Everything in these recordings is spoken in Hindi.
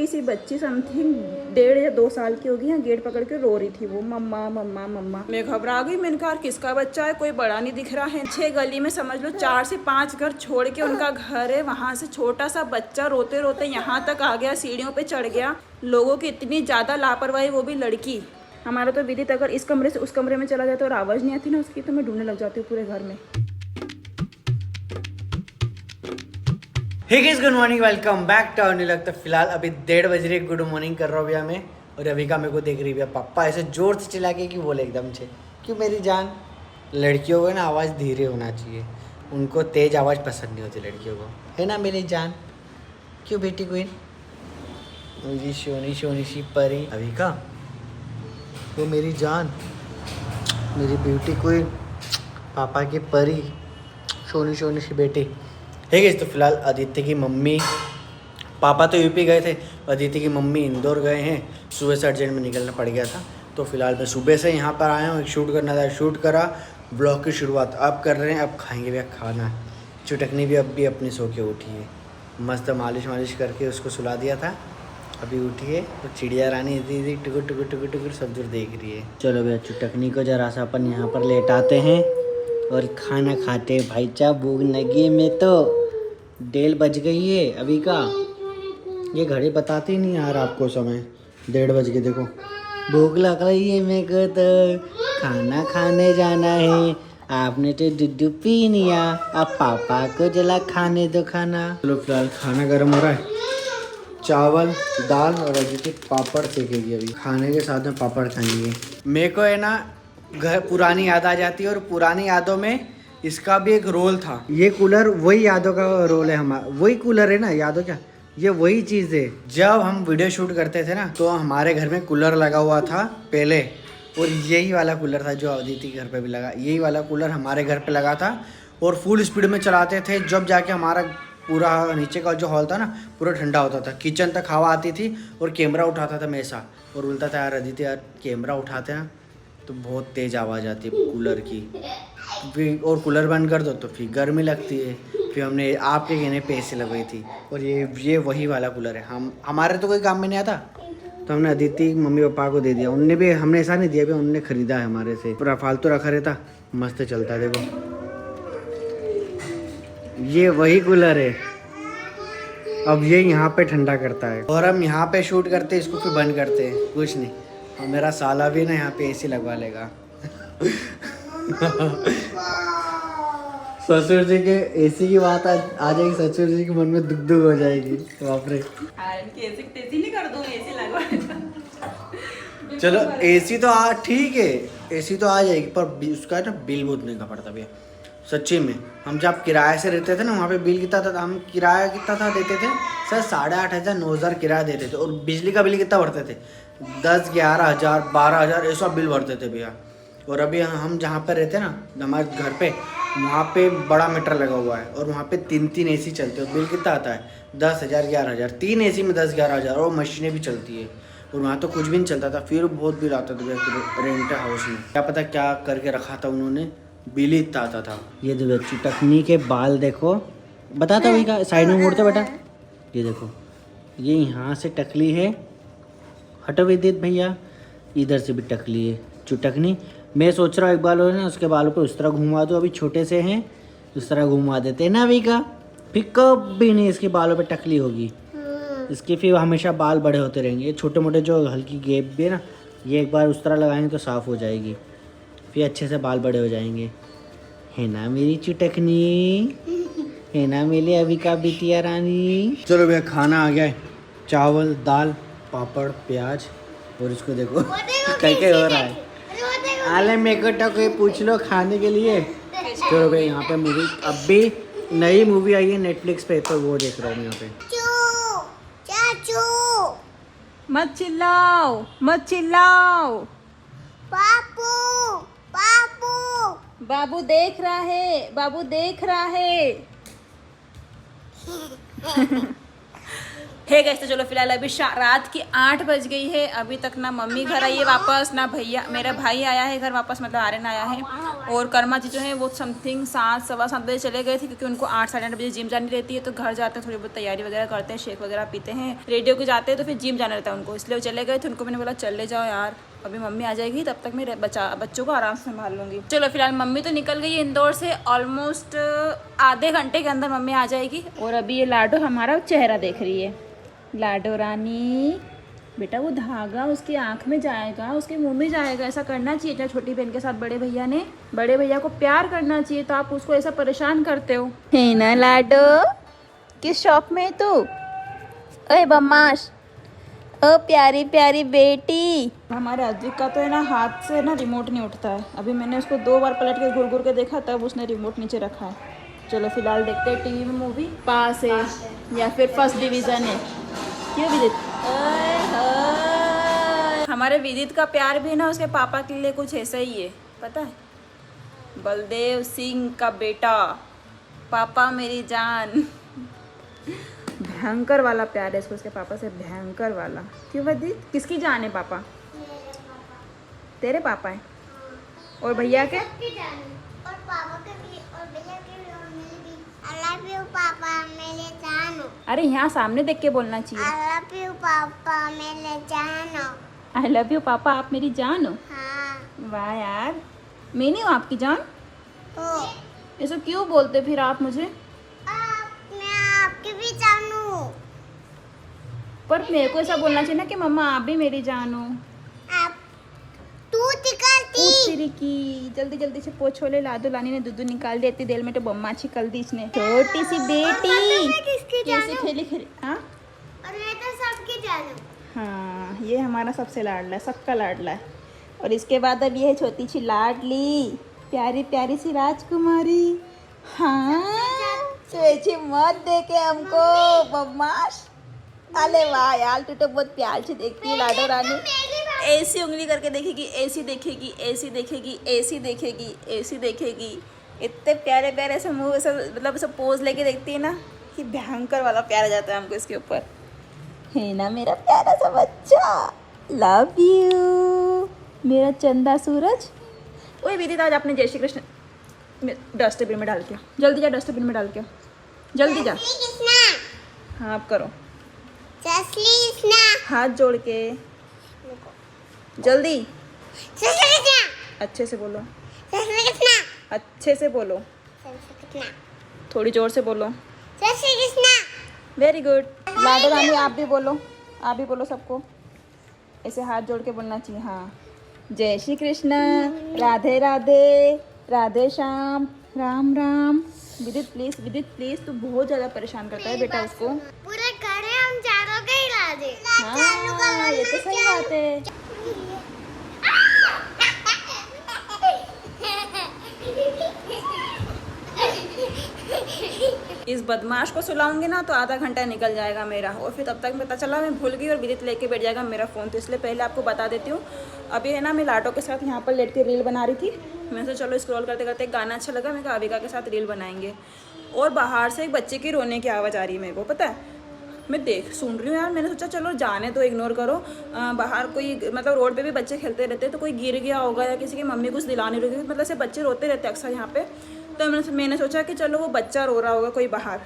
सी बच्ची समथिंग 1.5 या 2 साल की होगी, यहाँ गेट पकड़ के रो रही थी वो, मम्मा मम्मा मम्मा। मैं घबरा गई, मैंने कहा किसका बच्चा है, कोई बड़ा नहीं दिख रहा है। 6 गली में समझ लो 4 से 5 घर छोड़ के उनका घर है, वहाँ से छोटा सा बच्चा रोते रोते यहाँ तक आ गया, सीढ़ियों पे चढ़ गया। लोगों की इतनी ज़्यादा लापरवाही, वो भी लड़की। हमारा तो विदित अगर इस कमरे से उस कमरे में चला जाए तो और आवाज़ नहीं आती ना उसकी, तो मैं ढूंढने लग जाती हूँ पूरे घर में। Hey guys, good morning, welcome back to our vlog. तो फिलहाल अभी 1:30 बज रही है, गुड मॉर्निंग कर रहा हूँ भैया मैं। और अभी का मेरे को देख रही भैया, पापा ऐसे जोर से चिल्ला के कि बोले एकदम से, क्यों मेरी जान। लड़कियों को ना आवाज़ धीरे होना चाहिए, उनको तेज आवाज़ पसंद नहीं होती लड़कियों को, है ना मेरी जान। क्यों बेटी क्वीन, मेरी सोनी सोनी सी परी। अभी का वो मेरी जान, मेरी ब्यूटी क्वीन, पापा की परी, सोनी सोनी सी बेटी। ठीक है। तो फिलहाल आदित्य की मम्मी, पापा तो यूपी गए थे, आदित्य की मम्मी इंदौर गए हैं। सुबह से अर्जेंट में निकलना पड़ गया था, तो फिलहाल मैं सुबह से यहाँ पर आया हूँ। एक शूट करना था, शूट करा। ब्लॉग की शुरुआत अब कर रहे हैं, अब खाएंगे भैया खाना। चुटकनी भी अब भी अपनी सो के उठी है, मस्त मालिश मालिश करके उसको सुला दिया था, अभी उठी है। तो चिड़िया रानी दीदी टुकुर टुकुर टुकुर टुकुर सब दूर देख रही है। चलो भैया चुटकनी को जरा सा अपन यहाँ पर लेटाते हैं और खाना खाते। भाई साहब भूख लगी में, तो 1:30 बज गई है अभी का। ये घड़ी बताती नहीं यार आपको समय, 1:30 बज के। देखो भूख लग रही है मेरे को, तो खाना खाने जाना है। आपने तो दूध पी लिया, अब पापा को जला खाने दो खाना। चलो फिलहाल खाना गर्म हो रहा है, चावल दाल और अभी पापड़ सेकेगी। अभी खाने के साथ में पापड़ खाएंगे। मेरे को है ना घर पुरानी याद आ जाती है, और पुरानी यादों में इसका भी एक रोल था। ये कूलर वही यादों का रोल है हमारा, वही कूलर है ना, यादों क्या, ये वही चीज़ है। जब हम वीडियो शूट करते थे ना, तो हमारे घर में कूलर लगा हुआ था पहले, और यही वाला कूलर था जो अदिति के घर पे भी लगा। यही वाला कूलर हमारे घर पे लगा था, और फुल स्पीड में चलाते थे। जब जाके हमारा पूरा नीचे का जो हॉल था ना, पूरा ठंडा होता था, किचन तक हवा आती थी। और कैमरा उठाता था मैं ऐसा, और बोलता था यार अदिति यार कैमरा उठाते हैं तो बहुत तेज़ आवाज़ आती है कूलर की, फिर और कूलर बंद कर दो तो फिर गर्मी लगती है। फिर हमने आपके कहने पे एसी लगवाई थी, और ये वही वाला कूलर है। हमारे तो कोई काम में नहीं आता, तो हमने अदिति मम्मी पापा को दे दिया। उनने भी, हमने ऐसा नहीं दिया भी, उनने खरीदा है हमारे से, पूरा फालतू रखा रहता, मस्त चलता है। देखो ये वही कूलर है, अब ये यहाँ पे ठंडा करता है, और हम यहाँ पे शूट करते हैं, इसको फिर बंद करते हैं। कुछ नहीं, और मेरा साला भी ना यहाँ पे एसी लगवा लेगा। ससुर जी के एसी की बात आ जाएगी, ससुर जी के मन में दुख दुख हो जाएगी। बाप रे, नहीं कर दूं, एसी लगवा। चलो एसी तो ठीक है, एसी तो आ जाएगी, पर उसका ना बिल बहुत महंगा पड़ता भैया सच्ची में। हम जब किराए से रहते थे ना, वहाँ पे बिल कितना था, हम किराया कितना था देते थे सर, 8,500 9,000 किराया देते थे। और बिजली का बिल कितना भरते थे, 10 11,000 12,000 ऐसा बिल भरते थे भैया। और अभी हम जहाँ पर रहते ना, हमारे घर पे, वहाँ पे बड़ा मीटर लगा हुआ है, और वहाँ पे 3 एसी चलते हैं। और बिल कितना आता है, 10,000 11,000, 3 एसी में 10-11,000, और मशीनें भी चलती है। और वहाँ तो कुछ भी नहीं चलता था, फिर बहुत बिल आता था रेंट हाउस में। क्या पता क्या करके रखा था उन्होंने, बिल ही इतना आता था। ये देखो चुटकनी के बाल देखो, बताता वही का साइड में मोड़ते बेटा। ये देखो, ये यहाँ से टकली है, हटो विदित भैया, इधर से भी टकली है चुटकनी। मैं सोच रहा हूँ एक बाल हो ना, उसके बालों पे उस तरह घुमा दो, अभी छोटे से हैं उस तरह घुमा देते हैं ना अभी का, फिर कभी नहीं इसके बालों पे टकली होगी। इसके फिर हमेशा बाल बड़े होते रहेंगे। छोटे मोटे जो हल्की गैप भी है ना, ये एक बार उस तरह लगाएंगे तो साफ़ हो जाएगी, फिर अच्छे से बाल बड़े हो जाएंगे, है ना मेरी चुटकनी, है ना मेरी अभी का बिटिया रानी। चलो भैया खाना आ गया है, चावल दाल पापड़ प्याज, और इसको देखो कैसे हो रहा है। आले मेरे को तो कोई पूछ लो खाने के लिए। चलो भैया यहाँ पे मूवी, अब भी नई मूवी आई है नेटफ्लिक्स पे, तो वो देख रहा हूँ यहाँ पे। मत चिल्लाओ मत चिल्लाओ, पापू पापू बाबू देख रहा है, बाबू देख रहा है। है गैस। तो चलो फिलहाल अभी रात की 8 बज गई है, अभी तक ना मम्मी घर आई है वापस, ना भैया मेरा भाई आया है घर वापस, मतलब आर्यन आया है। और कर्मा जी जो है वो समथिंग 7 सवा 7 बजे चले गए थे, क्योंकि उनको 8 साढ़े 8 बजे जिम जानी रहती है। तो घर जाते हैं, थोड़ी बहुत तैयारी वगैरह करते हैं, शेक वगैरह पीते हैं, रेडियो को जाते हैं, तो फिर जिम जाना रहता है उनको, इसलिए वो चले गए थे। उनको मैंने बोला चल ले जाओ यार, अभी मम्मी आ जाएगी तब तक मैं बच्चों को आराम से संभाल लूँगी। चलो फिलहाल मम्मी तो निकल गई है इंदौर से, ऑलमोस्ट आधे घंटे के अंदर मम्मी आ जाएगी। और अभी ये लाडो हमारा चेहरा देख रही है। लाडो रानी बेटा, वो धागा उसकी आंख में जाएगा, उसके मुंह में जाएगा, ऐसा करना चाहिए क्या छोटी बहन के साथ बड़े भैया ने? बड़े भैया को प्यार करना चाहिए, तो आप उसको ऐसा परेशान करते हो, है ना लाडो? किस शौक में है तू? ओए बदमाश, ओ प्यारी प्यारी बेटी। हमारे अद्विक का तो है ना हाथ से ना रिमोट नहीं उठता है। अभी मैंने उसको 2 बार पलट के घुर घुर के देखा, तब उसने रिमोट नीचे रखा है। चलो फिलहाल देखते हैं टीवी में मूवी, पास है या फिर फर्स्ट डिवीजन है। क्यों विदित? हमारे विदित का प्यार भी ना उसके पापा के लिए कुछ ऐसा ही है, पता है? बलदेव सिंह का बेटा, पापा मेरी जान। भयंकर वाला प्यार है इसको उसके पापा से, भयंकर वाला। क्यों विदित, किसकी जान है पापा? तेरे पापा है। और भैया के? और पापा के भी, और भैया के भी, और मेरे भी। आई लव यू पापा मेरे जानो। अरे यहाँ सामने देख के बोलना चाहिए। आई लव यू पापा मेरे जानो। आई लव यू पापा आप मेरी जान हो। हाँ। वाह यार, मैं नहीं हूँ आपकी जान? ओ ऐसा क्यों बोलते फिर आप मुझे? मैं आपकी भी जानू। पर मेरे को ऐसा बोलना चाहिए ना कि मम्मा आप भी मेरी जान हो। आप तू तिकलती। तेरी की जल्दी जल्दी से पोछो ले, लादो लानी ने दूध निकाल दी, इतनी देर में तो बम्मा छिकल दी इसने। छोटी सी बेटी किसकी कैसे जानू? खेली खेली। हाँ और मैं तो सबकी जानू। हाँ, ये हमारा सबसे लाडला है, सबका लाडला है। और इसके बाद अब ये है छोटी सी लाडली, प्यारी प्यारी सी राजकुमारी। हाँ तो ऐसे मत देखे हमको बदमाश। अरे वाह यार, तू तो बहुत प्यार से देखती है लाडो रानी। ऐसी उंगली करके देखेगी, ऐसी देखेगी, ऐसी देखेगी, ऐसी देखेगी, ऐसी देखेगी। इतने प्यारे प्यारे से मुँह, ऐसा मतलब ऐसा पोज लेके देखती है ना कि भयंकर वाला प्यार आ जाता है हमको इसके ऊपर, है ना मेरा प्यारा सा बच्चा। लव यू मेरा चंदा सूरज। ओए विदित, आज आपने जय श्री कृष्ण डस्टबिन में डाल के, जल्दी जा डस्टबिन में डाल के, जल्दी जा। हाँ आप करो, हाथ जोड़ के जल्दी, अच्छे से बोलो, अच्छे से बोलो, थोड़ी जोर से बोलो। Very good. लाडो रानी आप भी बोलो, आप भी बोलो सबको, ऐसे हाथ जोड़ के बोलना चाहिए। हाँ, जय श्री कृष्ण, राधे राधे, राधे श्याम, राम राम। विदित प्लीज तू बहुत ज़्यादा परेशान करता है बेटा उसको। पूरे घर है, हम चारों के ही राधे। हाँ ये तो सही बात है। इस बदमाश को सुलाऊंगी ना तो आधा घंटा निकल जाएगा मेरा, और फिर तब तक पता चला मैं भूल गई और विदित लेके बैठ जाएगा मेरा फ़ोन। तो इसलिए पहले आपको बता देती हूँ, अभी है ना मैं लाडो के साथ यहाँ पर लेट के रील बना रही थी। मैं सोचा चलो स्क्रॉल करते करते एक गाना अच्छा लगा, मैं कहा अविका के साथ रील बनाएंगे। और बाहर से एक बच्चे की रोने की आवाज़ आ रही है मेरे को, पता है मैं सुन रही हूँ यार। मैंने सोचा चलो जाने तो, इग्नोर करो। बाहर कोई मतलब रोड पे भी बच्चे खेलते रहते हैं, तो कोई गिर गया होगा या किसी की मम्मी कुछ दिला नहीं रही, मतलब से बच्चे रोते रहते हैं अक्सर यहाँ पे। तो मैंने सोचा कि चलो वो बच्चा रो रहा होगा कोई बाहर,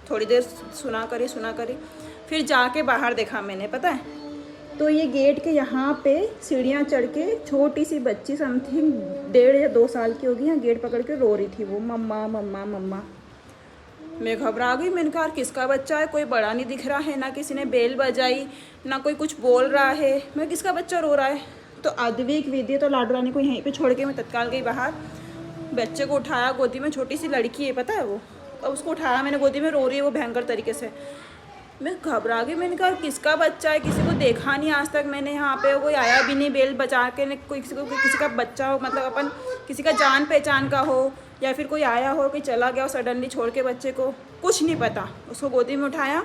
थोड़ी देर सुना करी, फिर जाके बाहर देखा मैंने, पता है तो ये गेट के यहाँ पे सीढ़ियाँ चढ़ के छोटी सी बच्ची समथिंग 1.5 या 2 साल की होगी, यहाँ गेट पकड़ के रो रही थी वो, मम्मा मम्मा मम्मा। मैं घबरा गई, मैंने कहा किसका बच्चा है, कोई बड़ा नहीं दिख रहा है, ना किसी ने बेल बजाई, ना कोई कुछ बोल रहा है, मैं किसका बच्चा रो रहा है। तो अद्विक विदित तो लाडो रानी को यहीं पे छोड़ के मैं तत्काल गई बाहर, बच्चे को उठाया गोदी में, छोटी सी लड़की है पता है वो, और उसको उठाया मैंने गोदी में, रो रही है वो भयंकर तरीके से। मैं घबरा गई, मैंने कहा किसका बच्चा है, किसी को देखा नहीं आज तक मैंने, यहाँ पे कोई आया भी नहीं बेल बचा के, ने कोई किसी का बच्चा हो, मतलब अपन किसी का जान पहचान का हो, या फिर कोई आया हो, कोई चला गया हो सडनली छोड़ के बच्चे को, कुछ नहीं पता। उसको गोदी में उठाया,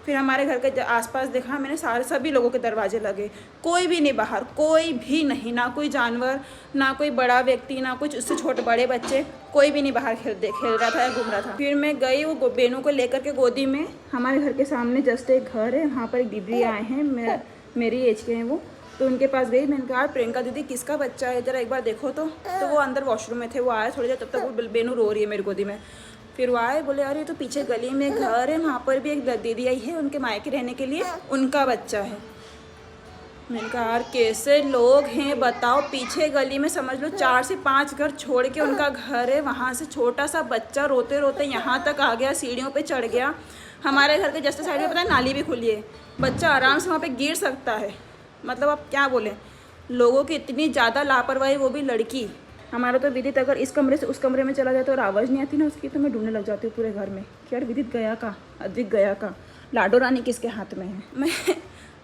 फिर हमारे घर के आसपास देखा मैंने, सभी लोगों के दरवाजे लगे, कोई भी नहीं बाहर, कोई भी नहीं, ना कोई जानवर, ना कोई बड़ा व्यक्ति, ना कुछ उससे छोटे बड़े बच्चे, कोई भी नहीं बाहर खेल रहा था या घूम रहा था। फिर मैं गई वो बेनू को लेकर के गोदी में। हमारे घर के सामने जस्ट एक घर है, वहाँ पर एक दीदी आए हैं, मेरी एज के हैं वो, तो उनके पास गई। मैंने कहा प्रियंका दीदी किसका बच्चा है, ज़रा एक बार देखो तो वो अंदर वॉशरूम में थे, वो आए थोड़ी देर, तब तक वो बेनू रो रही है मेरी गोदी में। फिर वो आए, बोले अरे तो पीछे गली में घर है, वहाँ पर भी एक दीदी आई है उनके मायके रहने के लिए, उनका बच्चा है। मैंने कहा यार कैसे लोग हैं बताओ, पीछे गली में समझ लो 4 से 5 घर छोड़ के उनका घर है, वहाँ से छोटा सा बच्चा रोते रोते यहाँ तक आ गया, सीढ़ियों पे चढ़ गया। हमारे घर के जस्ट साइड में पता है नाली भी खुली है, बच्चा आराम से वहाँ पे गिर सकता है। मतलब अब क्या बोले, लोगों की इतनी ज़्यादा लापरवाही, वो भी लड़की। हमारा तो विदित अगर इस कमरे से उस कमरे में चला जाए तो और आवाज़ नहीं आती ना उसकी, तो मैं ढूंढने लग जाती हूँ पूरे घर में कि यार विदित गया का, अद्विक गया का, लाडो रानी किसके हाथ में है।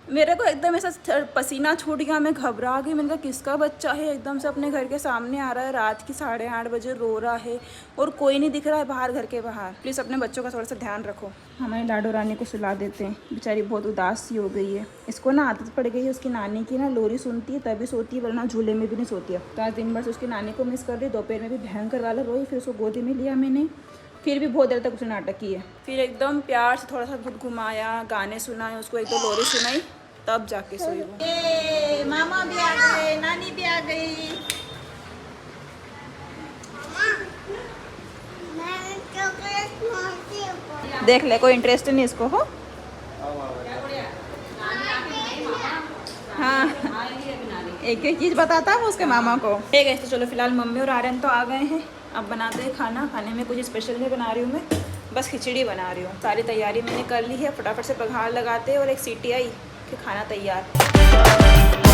मेरे को एकदम ऐसा पसीना छूट गया, मैं घबरा गई। मैंने कहा किसका बच्चा है, एकदम से अपने घर के सामने आ रहा है, रात की 8:30 बजे रो रहा है और कोई नहीं दिख रहा है बाहर, घर के बाहर। प्लीज़ अपने बच्चों का थोड़ा सा ध्यान रखो। हमारी लाडो रानी को सुला देते हैं, बेचारी बहुत उदास सी हो गई है। इसको ना आदत पड़ गई है उसकी नानी की, ना लोरी सुनती है तभी सोती है, वरना झूले में भी नहीं सोती है। तो आज दिन भर से उसकी नानी को मिस कर रही, दोपहर में भी भयंकर वाला रोई, फिर उसको गोदी में लिया मैंने, फिर भी बहुत देर तक उसने नाटक किए। फिर एकदम प्यार से थोड़ा सा घुमाया, गाने सुनाए उसको, एक दो लोरी सुनाई, तब जाके सोई वो। मामा भी आ गए, नानी भी आ गई। मैं चॉकलेट मांगती हूँ। देख ले, कोई इंटरेस्ट नहीं इसको हो। हाँ, एक एक चीज़ बताता है उसके मामा को। ठीक है, तो चलो फिलहाल मम्मी और आर्यन तो आ गए हैं, अब बनाते हैं खाना। खाने में कुछ स्पेशल नहीं बना रही हूँ मैं, बस खिचड़ी बना रही हूँ। सारी तैयारी मैंने कर ली है, फटाफट से बघार लगाते और एक सीटी आई कि खाना तैयार।